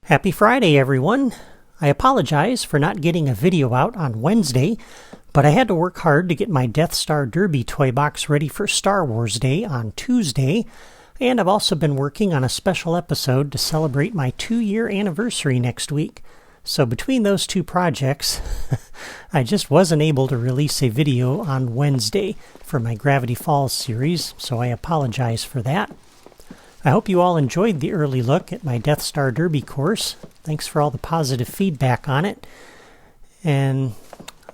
Happy Friday, everyone! I apologize for not getting a video out on Wednesday, but I had to work hard to get my Death Star Derby toy box ready for Star Wars Day on Tuesday, and I've also been working on a special episode to celebrate my 2-year anniversary next week. So between those two projects, I just wasn't able to release a video on Wednesday for my Gravity Falls series, so I apologize for that. I hope you all enjoyed the early look at my Death Star Derby course. Thanks for all the positive feedback on it. And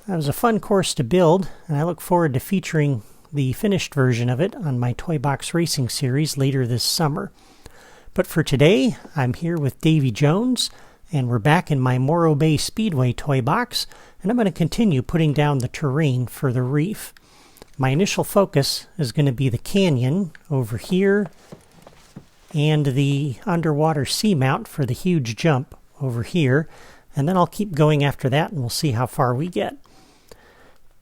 that was a fun course to build, and I look forward to featuring the finished version of it on my Toy Box Racing series later this summer. But for today, I'm here with Davy Jones, and we're back in my Morro Bay Speedway toy box, and I'm going to continue putting down the terrain for the Reef. My initial focus is going to be the canyon over here, and the underwater seamount for the huge jump over here, and then I'll keep going after that and we'll see how far we get.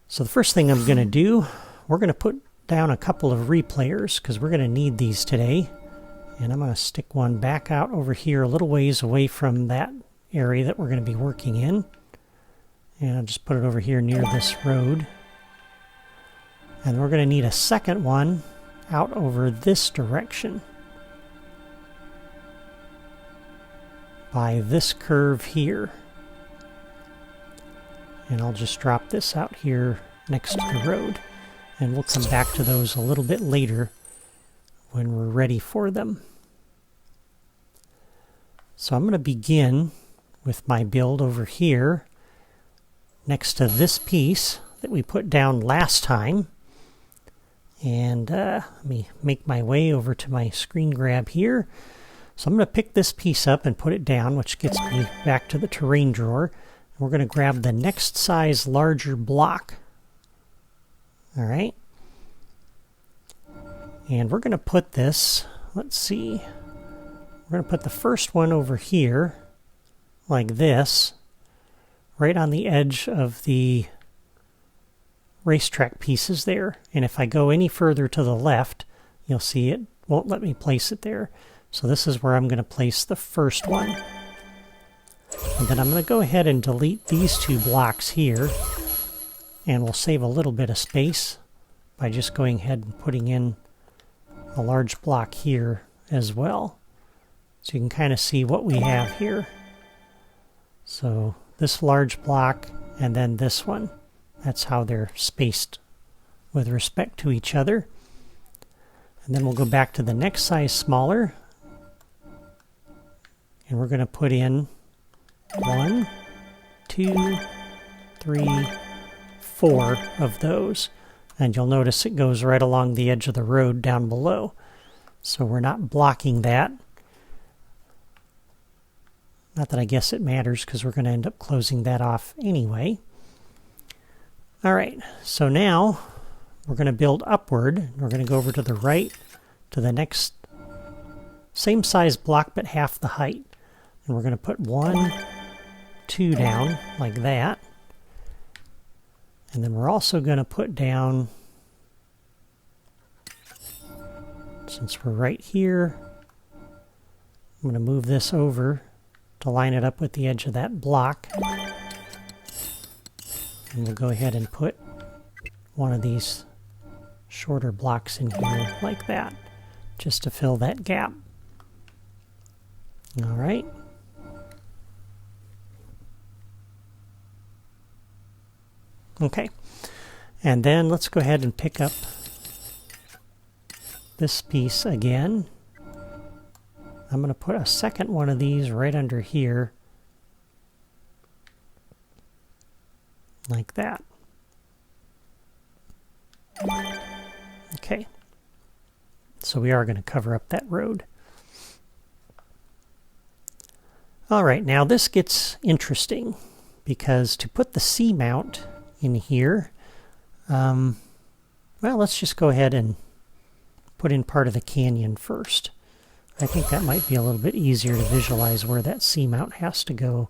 So the first thing I'm going to do, we're going to put down a couple of replayers because we're going to need these today, and I'm going to stick one back out over here a little ways away from that area that we're going to be working in, and I'll just put it over here near this road. And we're going to need a second one out over this direction by this curve here. And I'll just drop this out here next to the road, and we'll come back to those a little bit later when we're ready for them. So I'm going to begin with my build over here next to this piece that we put down last time. And let me make my way over to my screen grab here. So I'm going to pick this piece up and put it down, which gets me back to the terrain drawer. We're going to grab the next size larger block. All right. And we're going to put this, let's see, we're going to put the first one over here like this, right on the edge of the racetrack pieces there. And if I go any further to the left, you'll see it won't let me place it there. So this is where I'm going to place the first one. And then I'm going to go ahead and delete these two blocks here, and we'll save a little bit of space by just going ahead and putting in a large block here as well. So you can kind of see what we have here. So this large block and then this one. That's how they're spaced with respect to each other. And then we'll go back to the next size smaller, and we're going to put in 1, 2, 3, 4 of those. And you'll notice it goes right along the edge of the road down below. So we're not blocking that. Not that I guess it matters, because we're going to end up closing that off anyway. All right, so now we're going to build upward. We're going to go over to the right to the next same size block but half the height. And we're going to put 1, 2 down like that. And then we're also going to put down, since we're right here, I'm going to move this over to line it up with the edge of that block. And we'll go ahead and put one of these shorter blocks in here like that, just to fill that gap. All right. Okay, and then let's go ahead and pick up this piece again. I'm going to put a second one of these right under here, like that. Okay, so we are going to cover up that road. All right, now this gets interesting, because to put the C-mount in here, well, let's just go ahead and put in part of the canyon first. I think that might be a little bit easier to visualize where that C-mount has to go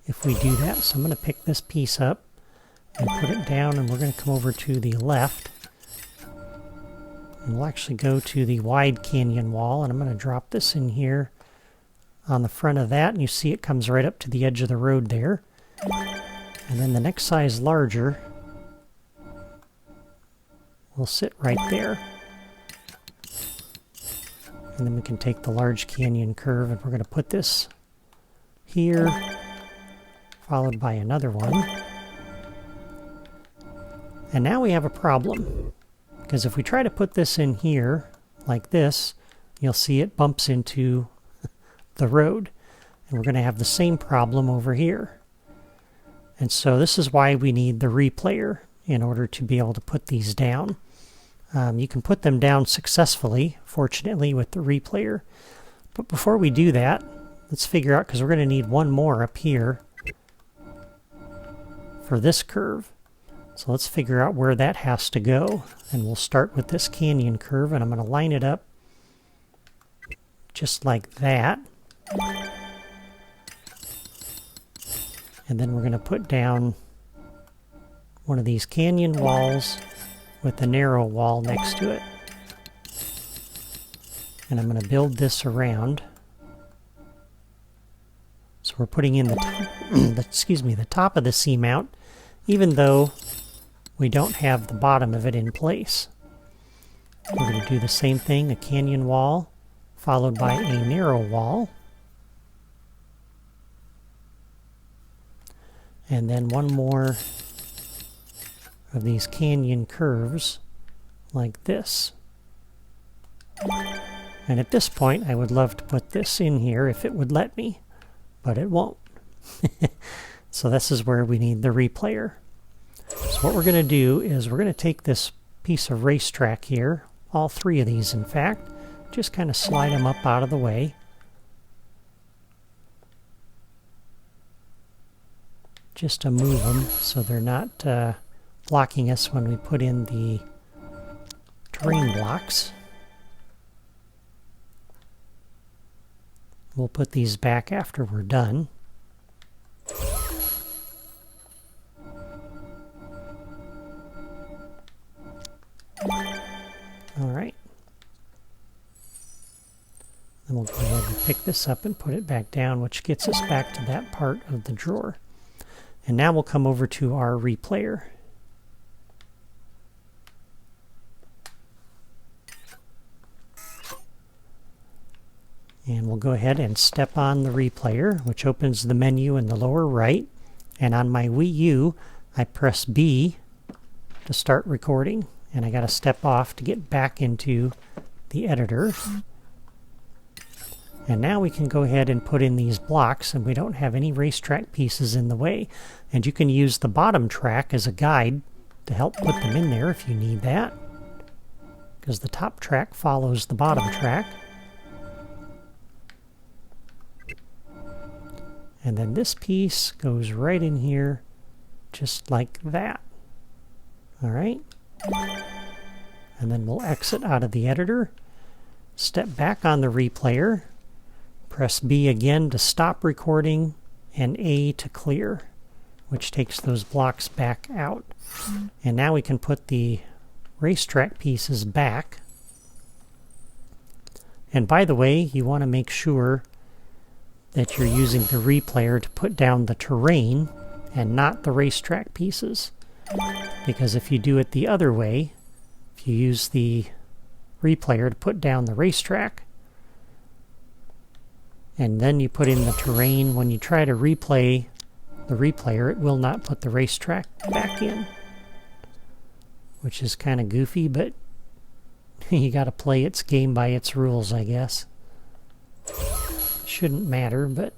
if we do that. So I'm going to pick this piece up and put it down, and we're going to come over to the left, and we'll actually go to the wide canyon wall, and I'm going to drop this in here on the front of that, and you see it comes right up to the edge of the road there. And then the next size larger will sit right there. And then we can take the large canyon curve, and we're going to put this here, followed by another one. And now we have a problem, because if we try to put this in here, like this, you'll see it bumps into the road. And we're going to have the same problem over here. And so this is why we need the replayer in order to be able to put these down. You can put them down successfully, fortunately, with the replayer. But before we do that, let's figure out, because we're going to need one more up here for this curve. So let's figure out where that has to go. And we'll start with this canyon curve, and I'm going to line it up just like that. And then we're going to put down one of these canyon walls with a narrow wall next to it. And I'm going to build this around. So we're putting in the top of the C-mount, even though we don't have the bottom of it in place. We're going to do the same thing, a canyon wall, followed by a narrow wall. And then one more of these canyon curves like this. And at this point, I would love to put this in here if it would let me, but it won't. So this is where we need the replayer. So what we're going to do is we're going to take this piece of racetrack here, all three of these in fact, just kind of slide them up out of the way. Just to move them so they're not blocking us when we put in the terrain blocks. We'll put these back after we're done. Alright. Then we'll go ahead and pick this up and put it back down, which gets us back to that part of the drawer. And now we'll come over to our replayer. And we'll go ahead and step on the replayer, which opens the menu in the lower right. And on my Wii U, I press B to start recording. And I got to step off to get back into the editor. And now we can go ahead and put in these blocks, and we don't have any racetrack pieces in the way. And you can use the bottom track as a guide to help put them in there if you need that, because the top track follows the bottom track. And then this piece goes right in here, just like that. All right. And then we'll exit out of the editor, step back on the replayer, press B again to stop recording, and A to clear, which takes those blocks back out. And now we can put the racetrack pieces back. And by the way, you want to make sure that you're using the replayer to put down the terrain and not the racetrack pieces. Because if you do it the other way, if you use the replayer to put down the racetrack, and then you put in the terrain, when you try to replay the replayer, it will not put the racetrack back in. Which is kind of goofy, but you got to play its game by its rules, I guess. Shouldn't matter, but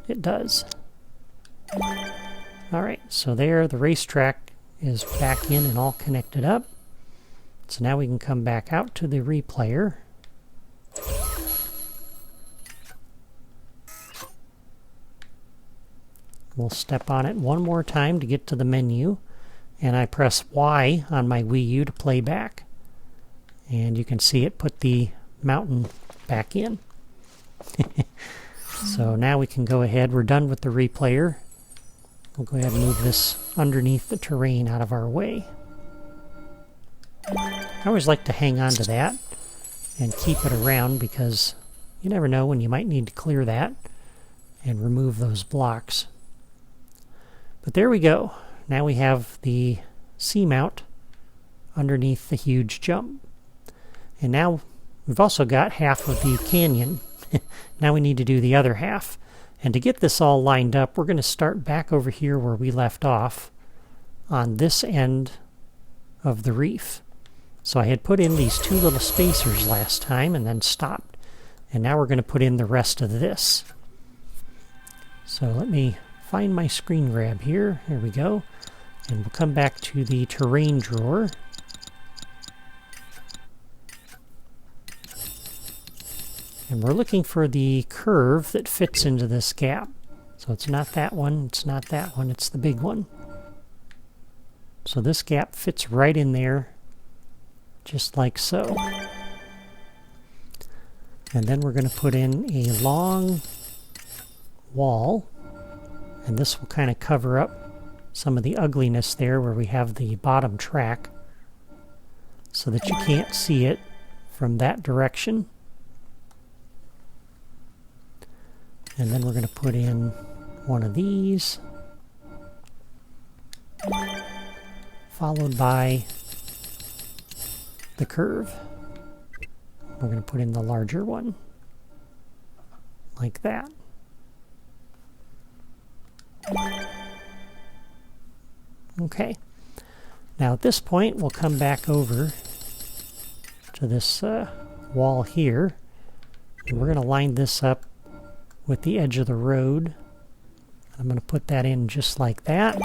it does. Alright, so there the racetrack is back in and all connected up. So now we can come back out to the replayer. We'll step on it one more time to get to the menu, and I press Y on my Wii U to play back. And you can see it put the mountain back in. So now we can go ahead, we're done with the replayer. We'll go ahead and move this underneath the terrain out of our way. I always like to hang on to that and keep it around because, you never know when you might need to clear that and remove those blocks. But there we go. Now we have the C-mount underneath the huge jump. And now we've also got half of the canyon. Now we need to do the other half. And to get this all lined up, we're going to start back over here where we left off on this end of the reef. So I had put in these two little spacers last time and then stopped. And now we're going to put in the rest of this. So let me find my screen grab here. Here we go. And we'll come back to the terrain drawer. And we're looking for the curve that fits into this gap. So it's not that one, it's not that one, it's the big one. So this gap fits right in there, just like so. And then we're going to put in a long wall, and this will kind of cover up some of the ugliness there where we have the bottom track so that you can't see it from that direction. And then we're going to put in one of these, followed by the curve. We're going to put in the larger one, like that. Okay. Now at this point, we'll come back over to this wall here, and we're going to line this up with the edge of the road. I'm going to put that in just like that.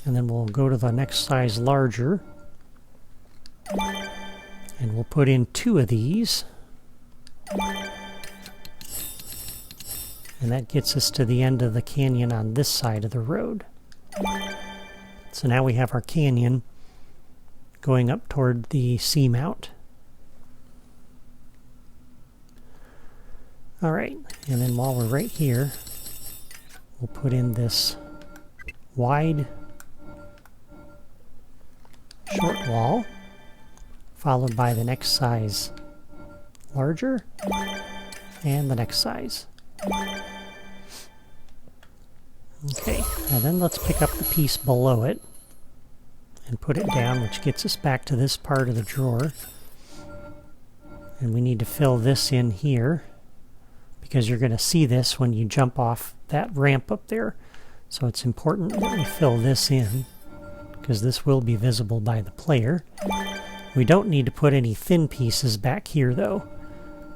And then we'll go to the next size larger. And we'll put in two of these. And that gets us to the end of the canyon on this side of the road. So now we have our canyon going up toward the C-mount. Alright, and then while we're right here, we'll put in this wide short wall, followed by the next size larger, and the next size. Okay, now then let's pick up the piece below it and put it down, which gets us back to this part of the drawer. And we need to fill this in here, because you're going to see this when you jump off that ramp up there. So it's important that we fill this in, because this will be visible by the player. We don't need to put any thin pieces back here though,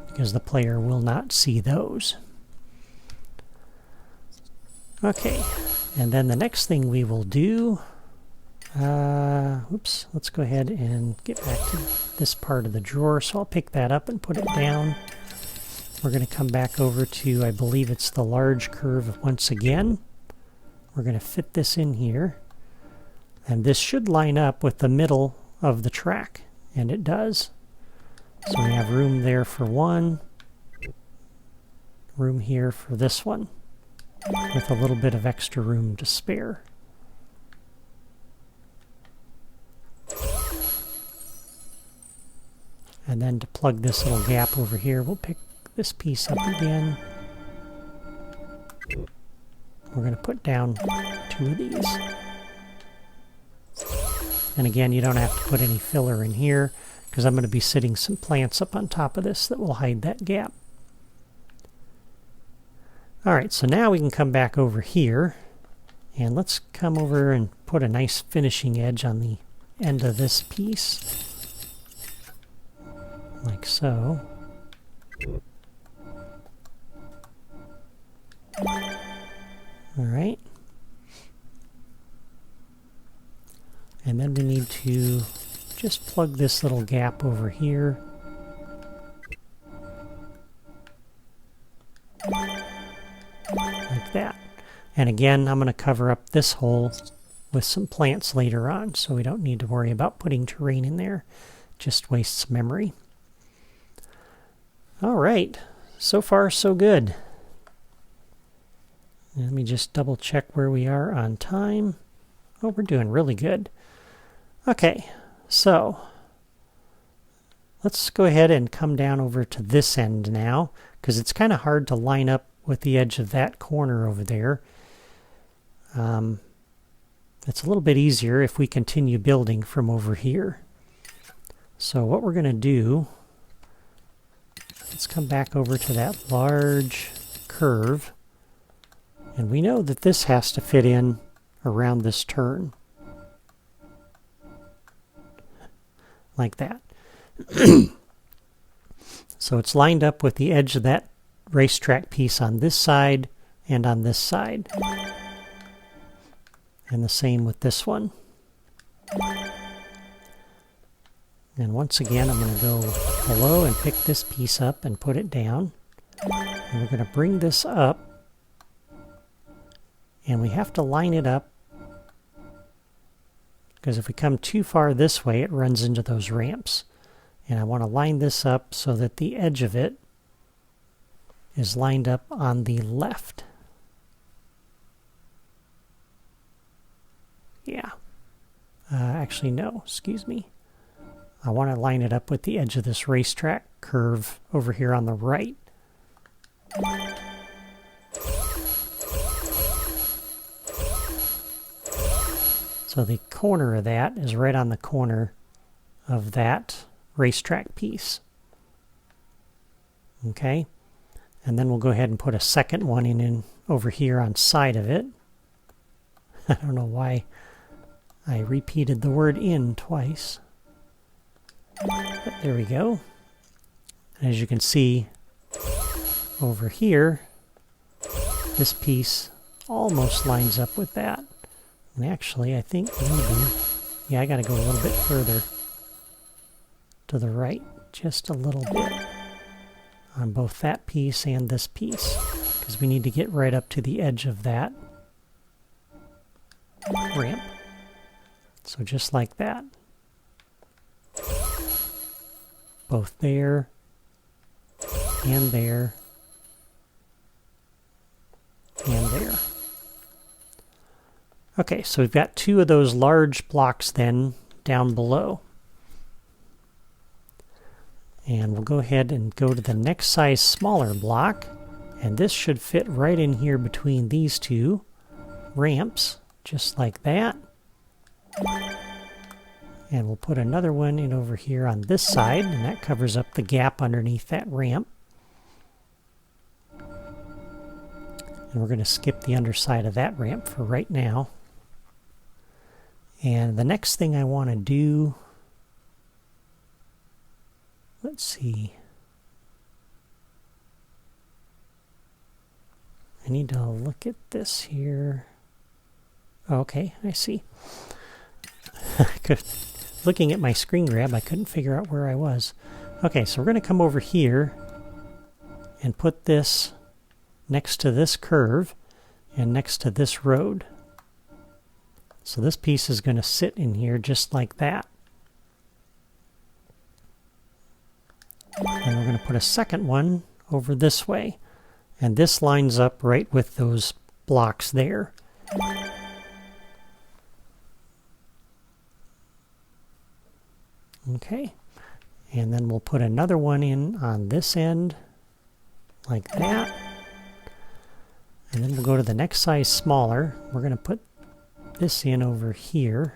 because the player will not see those. Okay, and then the next thing we will do, let's go ahead and get back to this part of the drawer. So I'll pick that up and put it down. We're going to come back over to, I believe it's the large curve once again. We're going to fit this in here. And this should line up with the middle of the track. And it does. So we have room there for one. Room here for this one, with a little bit of extra room to spare. And then to plug this little gap over here, we'll pick this piece up again. We're going to put down two of these. And again, you don't have to put any filler in here, because I'm going to be sitting some plants up on top of this that will hide that gap. Alright, so now we can come back over here, and let's come over and put a nice finishing edge on the end of this piece, like so. Alright. And then we need to just plug this little gap over here. Like that. And again, I'm going to cover up this hole with some plants later on, so we don't need to worry about putting terrain in there. Just wastes memory. Alright, so far so good. Let me just double check where we are on time. Oh, we're doing really good. Okay, so Let's go ahead and come down over to this end now, because it's kind of hard to line up with the edge of that corner over there. It's a little bit easier if we continue building from over here. So what we're going to do, let's come back over to that large curve. And we know that this has to fit in around this turn. Like that. So it's lined up with the edge of that racetrack piece on this side and on this side. And the same with this one. And once again, I'm going to go below and pick this piece up and put it down. And we're going to bring this up. And we have to line it up, because if we come too far this way, it runs into those ramps. And I want to line this up so that the edge of it is lined up on the left. Yeah. Actually, no, excuse me. I want to line it up with the edge of this racetrack curve over here on the right. So the corner of that is right on the corner of that racetrack piece. Okay, and then we'll go ahead and put a second one in over here on side of it. I don't know why I repeated the word in twice. But there we go. And as you can see over here, this piece almost lines up with that. And actually, I think maybe, yeah, I got to go a little bit further to the right, just a little bit, on both that piece and this piece, because we need to get right up to the edge of that ramp. So just like that. Both there and there and there. Okay, so we've got two of those large blocks then down below. And we'll go ahead and go to the next size smaller block, and this should fit right in here between these two ramps, just like that. And we'll put another one in over here on this side, and that covers up the gap underneath that ramp. And we're going to skip the underside of that ramp for right now. And the next thing I want to do, let's see. I need to look at this here. Okay, I see. Looking at my screen grab, I couldn't figure out where I was. Okay, so we're going to come over here and put this next to this curve and next to this road. So this piece is going to sit in here just like that. And we're going to put a second one over this way. And this lines up right with those blocks there. Okay. And then we'll put another one in on this end, like that. And then we'll go to the next size smaller. We're going to put this in over here.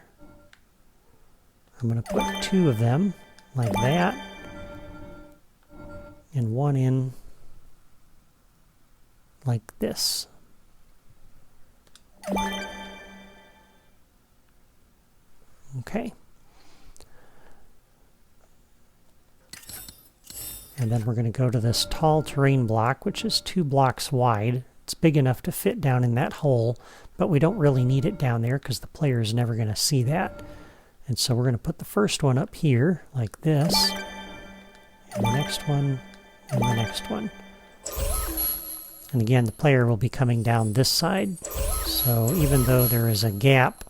I'm going to put two of them, like that. And one in like this. Okay. And then we're going to go to this tall terrain block, which is 2 blocks wide. It's big enough to fit down in that hole, but we don't really need it down there because the player is never going to see that. And so we're going to put the first one up here, like this, and the next one, and the next one. And again, the player will be coming down this side. So even though there is a gap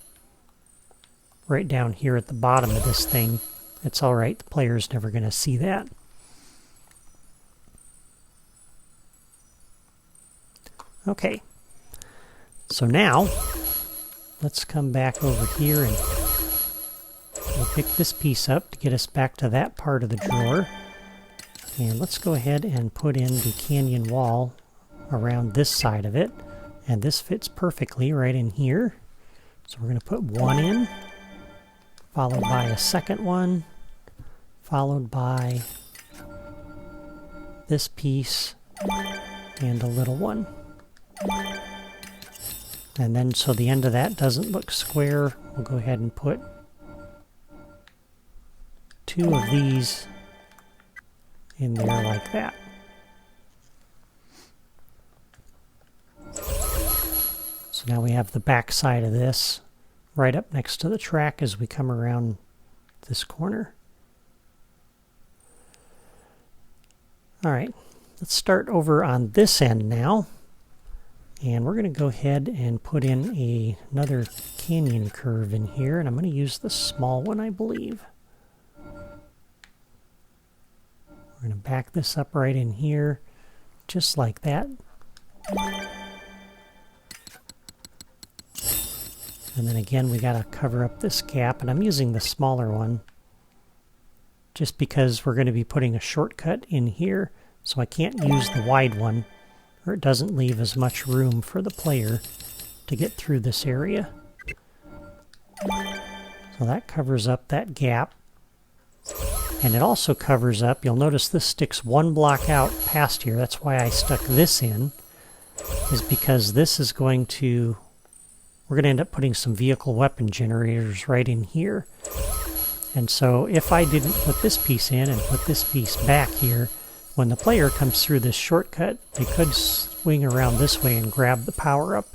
right down here at the bottom of this thing, it's all right. The player is never going to see that. Okay, so now let's come back over here and we'll pick this piece up to get us back to that part of the drawer. And let's go ahead and put in the canyon wall around this side of it. And this fits perfectly right in here. So we're going to put one in, followed by a second one, followed by this piece, and a little one. And then so the end of that doesn't look square, we'll go ahead and put two of these in there like that. So now we have the back side of this right up next to the track as we come around this corner. Alright, let's start over on this end now. And we're going to go ahead and put in another canyon curve in here. And I'm going to use the small one, I believe. We're going to back this up right in here, just like that. And then again, we got to cover up this gap. And I'm using the smaller one just because we're going to be putting a shortcut in here. So I can't use the wide one, or it doesn't leave as much room for the player to get through this area. So that covers up that gap. And it also covers up, you'll notice this sticks one block out past here. That's why I stuck this in, is because this is going to, we're going to end up putting some vehicle weapon generators right in here. And so if I didn't put this piece in and put this piece back here, when the player comes through this shortcut, they could swing around this way and grab the power-up.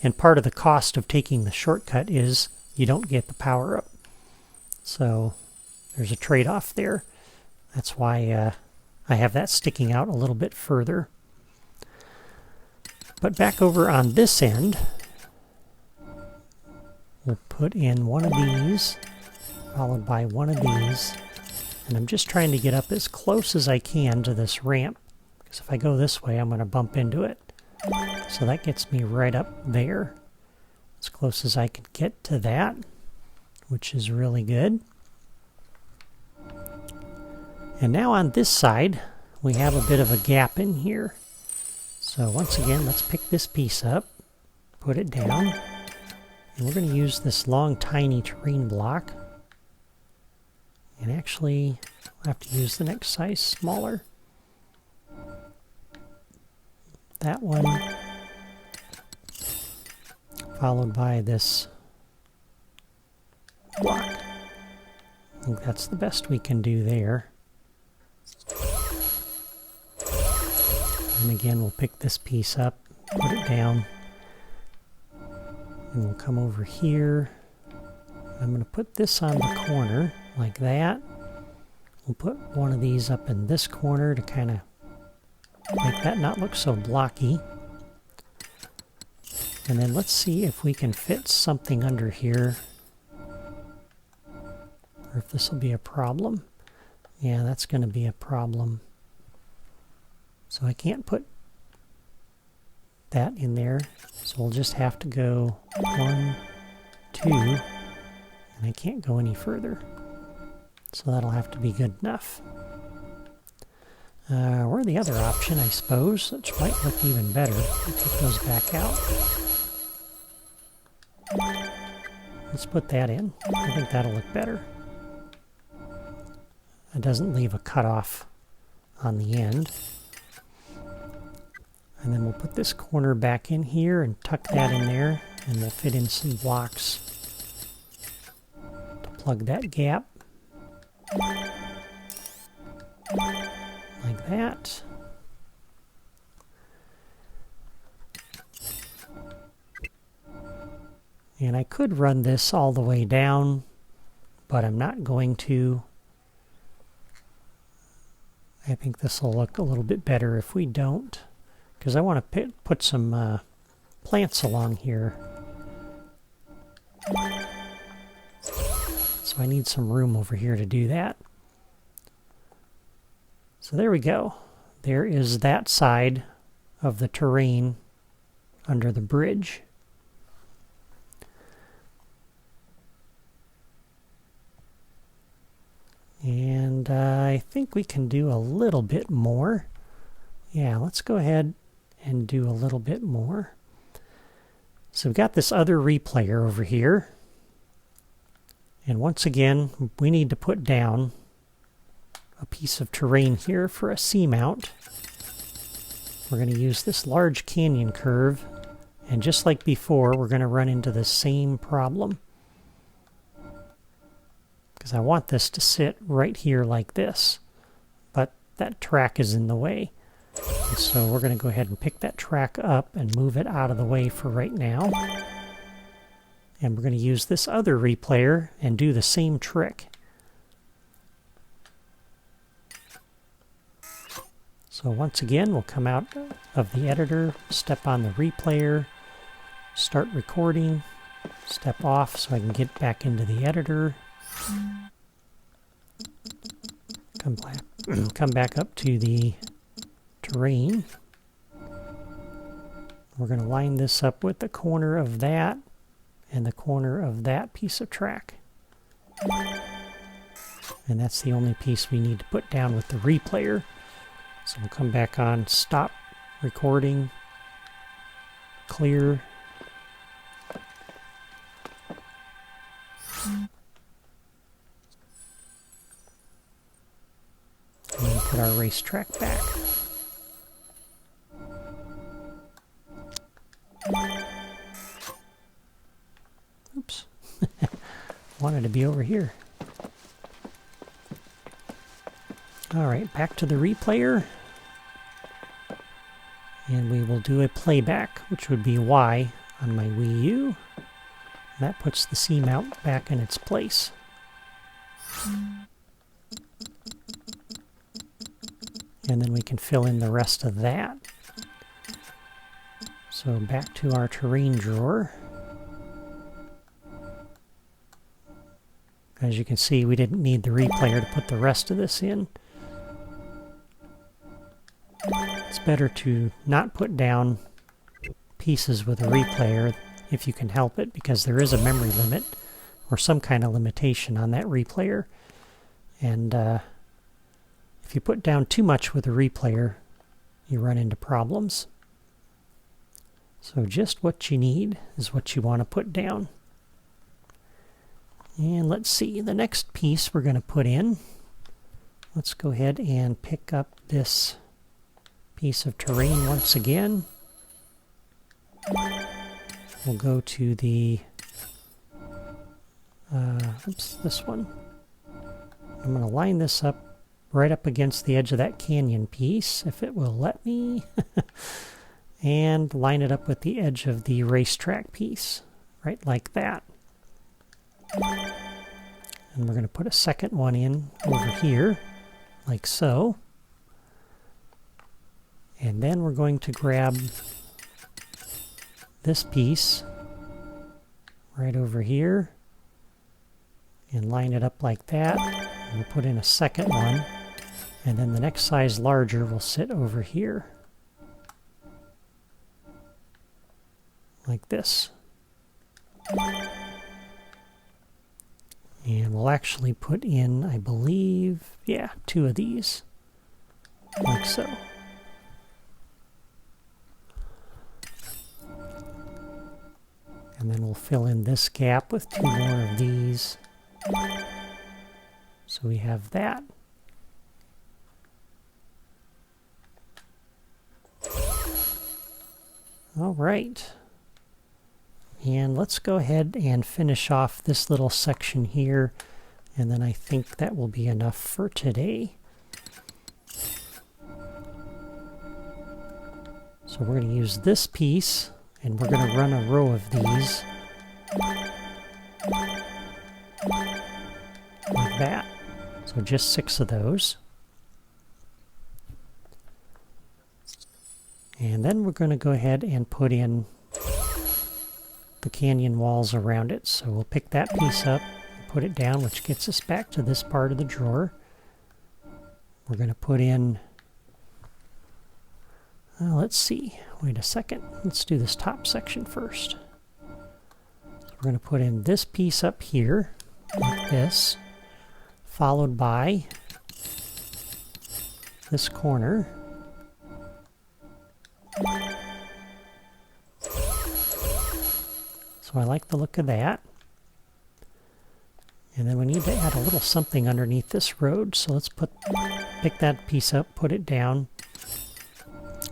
And part of the cost of taking the shortcut is you don't get the power-up. So there's a trade-off there. That's why I have that sticking out a little bit further. But back over on this end, we'll put in one of these, followed by one of these. And I'm just trying to get up as close as I can to this ramp, because if I go this way, I'm going to bump into it. So that gets me right up there, as close as I could get to that, which is really good. And now on this side, we have a bit of a gap in here. So once again, let's pick this piece up, put it down, and we're going to use this long, tiny terrain block. And actually, I'll have to use the next size smaller. That one, followed by this block. I think that's the best we can do there. And again, we'll pick this piece up, put it down, and we'll come over here. I'm going to put this on the corner like that. We'll put one of these up in this corner to kind of make that not look so blocky. And then let's see if we can fit something under here, or if this will be a problem. Yeah, that's going to be a problem. So I can't put that in there, so we'll just have to go 1, 2, and I can't go any further. So that'll have to be good enough. Or the other option, I suppose, which might look even better. I'll take those back out. Let's put that in. I think that'll look better. It doesn't leave a cutoff on the end. And then we'll put this corner back in here and tuck that in there, and we'll fit in some blocks to plug that gap. Like that. And I could run this all the way down, but I'm not going to. I think this will look a little bit better if we don't, because I want to put some plants along here. So I need some room over here to do that. So there we go. There is that side of the terrain under the bridge. And I think we can do a little bit more. Yeah, let's go ahead and do a little bit more. So we've got this other replayer over here. And once again, we need to put down a piece of terrain here for a C-mount. We're going to use this large canyon curve. And just like before, we're going to run into the same problem. Because I want this to sit right here like this. But that track is in the way. And so we're going to go ahead and pick that track up and move it out of the way for right now. And we're going to use this other replayer and do the same trick. So once again, we'll come out of the editor, step on the replayer, start recording, step off so I can get back into the editor. Come back up to the terrain. We're going to line this up with the corner of that and the corner of that piece of track. And that's the only piece we need to put down with the replayer. So we'll come back on, stop recording, clear. And then put our racetrack back. Oops. Wanted to be over here. Alright, back to the replayer. And we will do a playback, which would be Y on my Wii U. That puts the C-mount back in its place. And then we can fill in the rest of that. So back to our terrain drawer. As you can see, we didn't need the replayer to put the rest of this in. It's better to not put down pieces with a replayer if you can help it, because there is a memory limit or some kind of limitation on that replayer. And if you put down too much with a replayer, you run into problems. So just what you need is what you want to put down. And let's see, the next piece we're going to put in, let's go ahead and pick up this piece of terrain once again. We'll go to the, this one. I'm going to line this up right up against the edge of that canyon piece, if it will let me. And line it up with the edge of the racetrack piece, right like that. And we're going to put a second one in over here, like so. And then we're going to grab this piece right over here and line it up like that. And we'll put in a second one. And then the next size larger will sit over here. Like this. And we'll actually put in, I believe, yeah, 2 of these. Like so. And then we'll fill in this gap with 2 more of these. So we have that. All right. And let's go ahead and finish off this little section here, and then I think that will be enough for today. So we're going to use this piece, and we're going to run a row of these like that. So just 6 of those. And then we're going to go ahead and put in the canyon walls around it. So we'll pick that piece up and put it down, which gets us back to this part of the drawer. We're going to put in, let's see, wait a second. Let's do this top section first. So we're going to put in this piece up here, like this, followed by this corner. So I like the look of that. And then we need to add a little something underneath this road. So let's pick that piece up, put it down,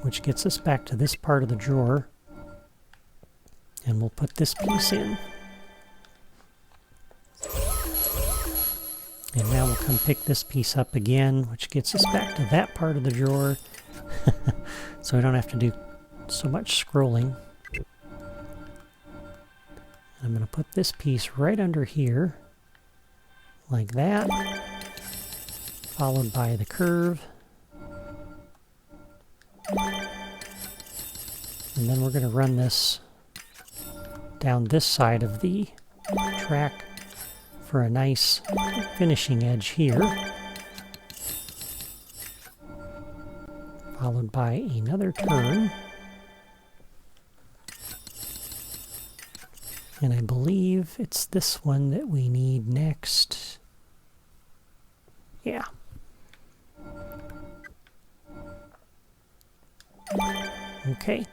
which gets us back to this part of the drawer. And we'll put this piece in. And now we'll come pick this piece up again, which gets us back to that part of the drawer. So we don't have to do so much scrolling. I'm going to put this piece right under here, like that, followed by the curve. And then we're going to run this down this side of the track for a nice finishing edge here, followed by another turn. And I believe it's this one that we need next. Yeah. Okay.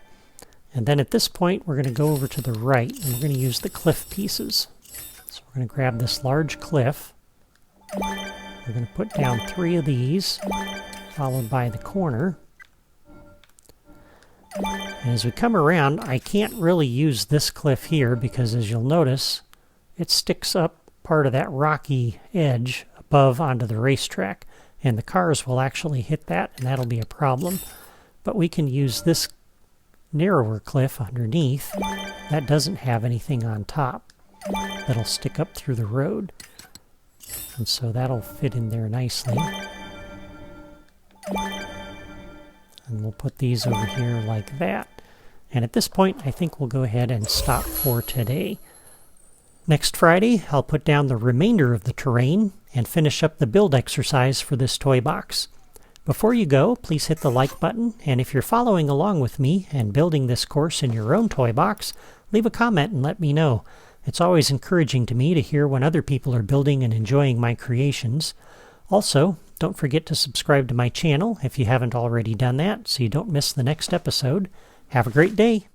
And then at this point, we're going to go over to the right, and we're going to use the cliff pieces. So we're going to grab this large cliff. We're going to put down 3 of these, followed by the corner. And as we come around, I can't really use this cliff here because, as you'll notice, it sticks up part of that rocky edge above onto the racetrack, and the cars will actually hit that, and that'll be a problem. But we can use this narrower cliff underneath that doesn't have anything on top that'll stick up through the road, and so that'll fit in there nicely. And we'll put these over here like that. And at this point, I think we'll go ahead and stop for today. Next Friday, I'll put down the remainder of the terrain and finish up the build exercise for this toy box. Before you go, please hit the like button, and if you're following along with me and building this course in your own toy box, leave a comment and let me know. It's always encouraging to me to hear when other people are building and enjoying my creations. Also, don't forget to subscribe to my channel if you haven't already done that, so you don't miss the next episode. Have a great day!